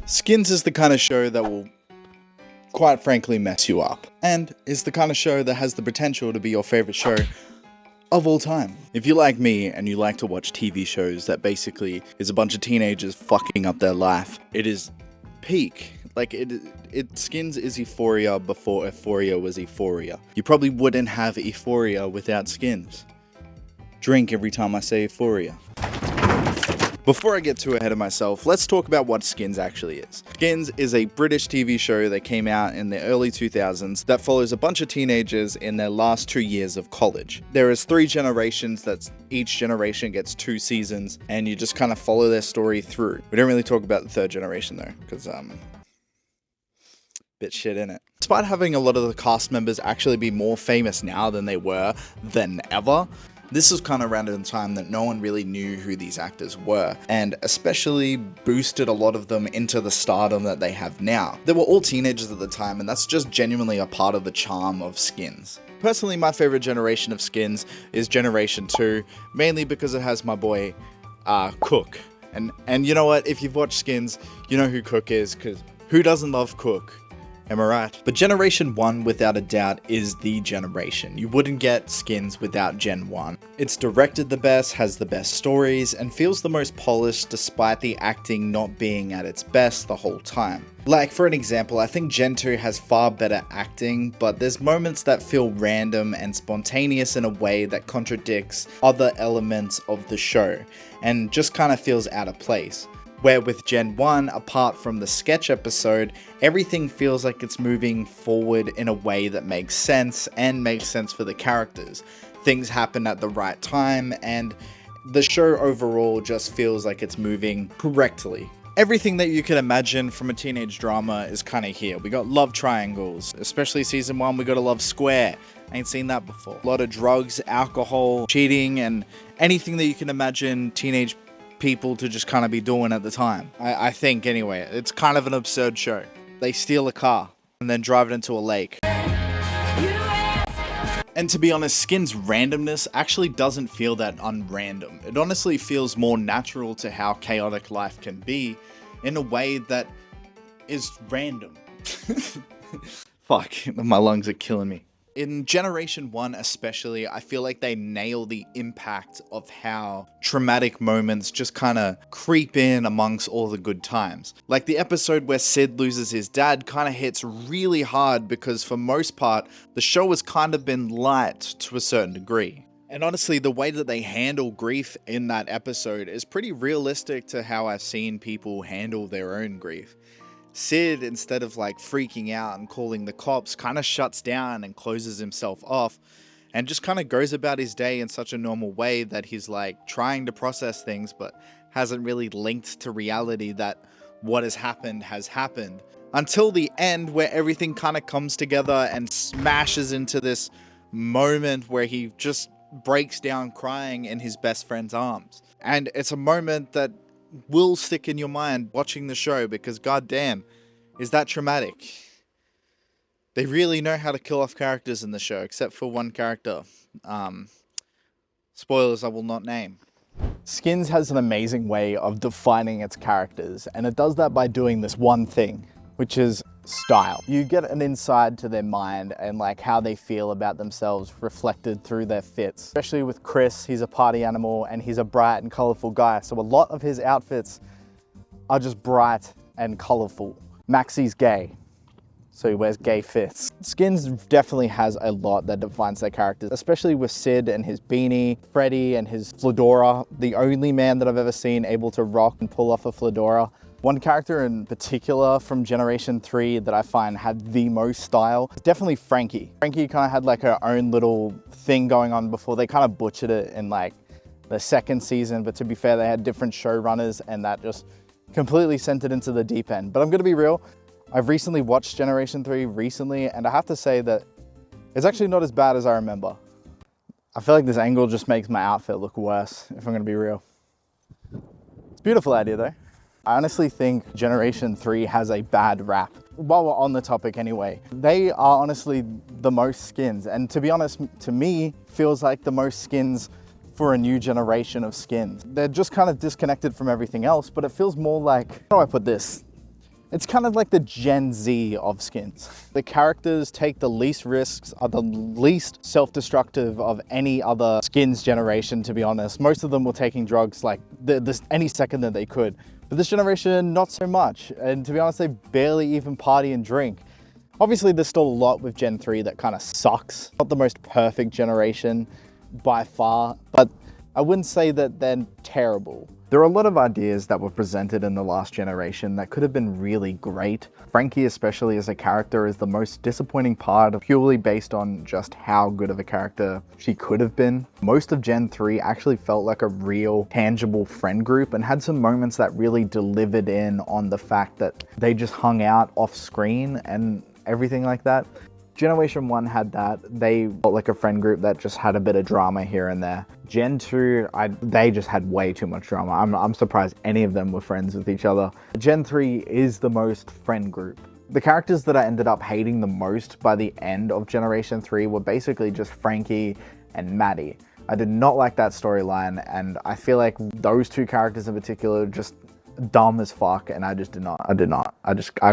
Skins is the kind of show that will, quite frankly, mess you up, and is the kind of show that has the potential to be your favorite show of all time. If you like me and you like to watch TV shows that basically is a bunch of teenagers fucking up their life, it is peak. Like Skins is Euphoria before Euphoria was Euphoria. You probably wouldn't have Euphoria without Skins. Drink every time I say Euphoria. Before I get too ahead of myself, let's talk about what Skins actually is. Skins is a British TV show that came out in the early 2000s that follows a bunch of teenagers in their last 2 years of college. There is 3 generations, that's each generation gets 2 seasons, and you just kind of follow their story through. We don't really talk about the 3rd generation though, because bit shit in it. Despite having a lot of the cast members actually be more famous now than they were than ever, this was kind of around the time that no one really knew who these actors were, and especially boosted a lot of them into the stardom that they have now. They were all teenagers at the time, and that's just genuinely a part of the charm of Skins. Personally, my favorite generation of Skins is Generation 2, mainly because it has my boy, Cook. And you know what, if you've watched Skins, you know who Cook is, because who doesn't love Cook? Am I right? But Generation 1, without a doubt, is the generation. You wouldn't get Skins without Gen 1. It's directed the best, has the best stories, and feels the most polished despite the acting not being at its best the whole time. Like, for an example, I think Gen 2 has far better acting, but there's moments that feel random and spontaneous in a way that contradicts other elements of the show, and just kind of feels out of place. Where with Gen 1, apart from the sketch episode, everything feels like it's moving forward in a way that makes sense and makes sense for the characters. Things happen at the right time, and the show overall just feels like it's moving correctly. Everything that you can imagine from a teenage drama is kind of here. We got love triangles, especially season 1, we got a love square. I ain't seen that before. A lot of drugs, alcohol, cheating, and anything that you can imagine teenage people to just kind of be doing at the time. I think anyway, it's kind of an absurd show. They steal a car and then drive it into a lake. And to be honest, Skins' randomness actually doesn't feel that unrandom. It honestly feels more natural to how chaotic life can be in a way that is random. Fuck, my lungs are killing me. In Generation 1 especially, I feel like they nail the impact of how traumatic moments just kind of creep in amongst all the good times. Like the episode where Sid loses his dad kind of hits really hard because for most part, the show has kind of been light to a certain degree. And honestly, the way that they handle grief in that episode is pretty realistic to how I've seen people handle their own grief. Sid, instead of like freaking out and calling the cops, kind of shuts down and closes himself off and just kind of goes about his day in such a normal way that he's like trying to process things but hasn't really linked to reality that what has happened until the end where everything kind of comes together and smashes into this moment where he just breaks down crying in his best friend's arms. And it's a moment that will stick in your mind watching the show because goddamn, is that traumatic. They really know how to kill off characters in the show, except for one character. Spoilers I will not name. Skins has an amazing way of defining its characters, and it does that by doing this one thing, which is style. You get an insight to their mind and like how they feel about themselves reflected through their fits. Especially with Chris, he's a party animal and he's a bright and colorful guy. So a lot of his outfits are just bright and colorful. Maxie's gay, so he wears gay fits. Skins definitely has a lot that defines their characters, especially with Sid and his beanie, Freddie and his fedora, the only man that I've ever seen able to rock and pull off a fedora. One character in particular from Generation 3 that I find had the most style is definitely Frankie. Frankie kind of had like her own little thing going on before. They kind of butchered it in like the 2nd season, but to be fair, they had different showrunners and that just completely sent it into the deep end. But I'm gonna be real, I've recently watched Generation 3 recently, and I have to say that it's actually not as bad as I remember. I feel like this angle just makes my outfit look worse, if I'm gonna be real. It's a beautiful idea though. I honestly think Generation 3 has a bad rap. While we're on the topic anyway, they are honestly the most Skins, and to be honest, to me, feels like the most Skins for a new generation of Skins. They're just kind of disconnected from everything else, but it feels more like, how do I put this? It's kind of like the Gen Z of skins. The characters take the least risks, are the least self-destructive of any other skins generation, to be honest. Most of them were taking drugs like any second that they could. But this generation, not so much. And to be honest, they barely even party and drink. Obviously, there's still a lot with Gen 3 that kind of sucks. Not the most perfect generation by far, but I wouldn't say that they're terrible. There are a lot of ideas that were presented in the last generation that could have been really great. Frankie, especially as a character, is the most disappointing part, purely based on just how good of a character she could have been. Most of Gen 3 actually felt like a real, tangible friend group and had some moments that really delivered in on the fact that they just hung out off screen and everything like that. Generation 1 had that. They felt like a friend group that just had a bit of drama here and there. Gen 2, they just had way too much drama. I'm surprised any of them were friends with each other. Gen 3 is the most friend group. The characters that I ended up hating the most by the end of Generation 3 were basically just Frankie and Maddie. I did not like that storyline, and I feel like those two characters in particular were just dumb as fuck, and I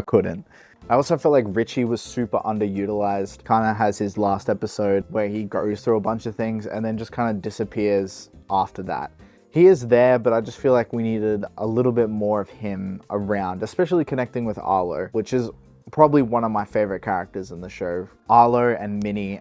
couldn't. I also felt like Richie was super underutilized. Kind of has his last episode where he goes through a bunch of things and then just kind of disappears after that. He is there, but I just feel like we needed a little bit more of him around, especially connecting with Arlo, which is probably one of my favorite characters in the show. Arlo and Minnie.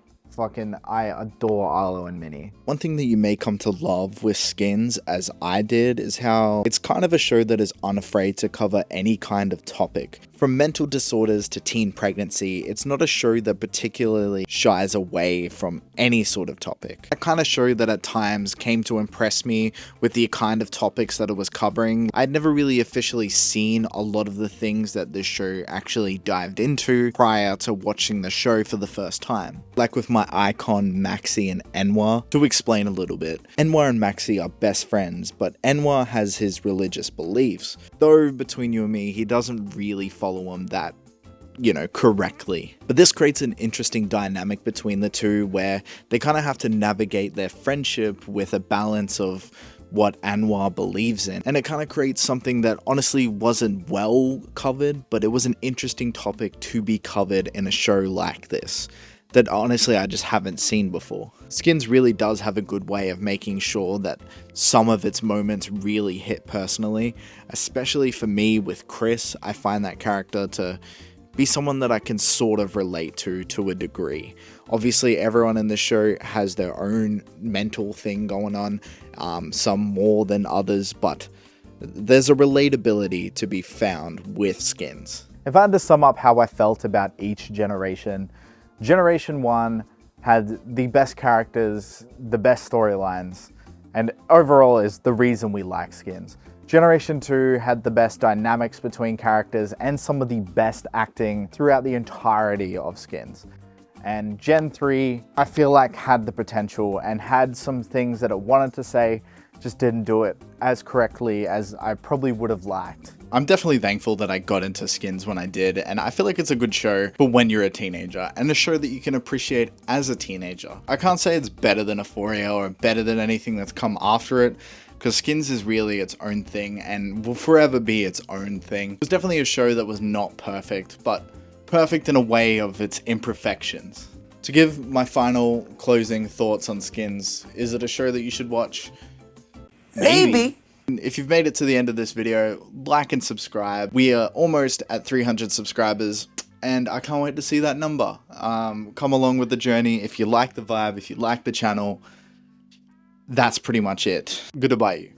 I adore Arlo and Minnie. One thing that you may come to love with Skins, as I did, is how it's kind of a show that is unafraid to cover any kind of topic. From mental disorders to teen pregnancy, it's not a show that particularly shies away from any sort of topic. A kind of show that at times came to impress me with the kind of topics that it was covering. I'd never really officially seen a lot of the things that this show actually dived into prior to watching the show for the first time. Like with my icon Maxi and Enwa. To explain a little bit, Enwa and Maxi are best friends, but Enwa has his religious beliefs. Though between you and me, he doesn't really follow them that, correctly. But this creates an interesting dynamic between the two where they kind of have to navigate their friendship with a balance of what Anwar believes in. And it kind of creates something that honestly wasn't well covered, but it was an interesting topic to be covered in a show like this that honestly I just haven't seen before. Skins really does have a good way of making sure that some of its moments really hit personally, especially for me with Chris. I find that character to be someone that I can sort of relate to a degree. Obviously everyone in the show has their own mental thing going on, some more than others, but there's a relatability to be found with Skins. If I had to sum up how I felt about each generation, Generation 1 had the best characters, the best storylines, and overall is the reason we like Skins. Generation 2 had the best dynamics between characters and some of the best acting throughout the entirety of Skins. And Gen 3, I feel like had the potential and had some things that it wanted to say, just didn't do it as correctly as I probably would have liked. I'm definitely thankful that I got into Skins when I did, and I feel like it's a good show for when you're a teenager, and a show that you can appreciate as a teenager. I can't say it's better than Euphoria or better than anything that's come after it, because Skins is really its own thing and will forever be its own thing. It was definitely a show that was not perfect, but perfect in a way of its imperfections. To give my final closing thoughts on Skins, is it a show that you should watch? Maybe. If you've made it to the end of this video, like and subscribe. We are almost at 300 subscribers, and I can't wait to see that number. Come along with the journey. If you like the vibe, if you like the channel, that's pretty much it. Goodbye.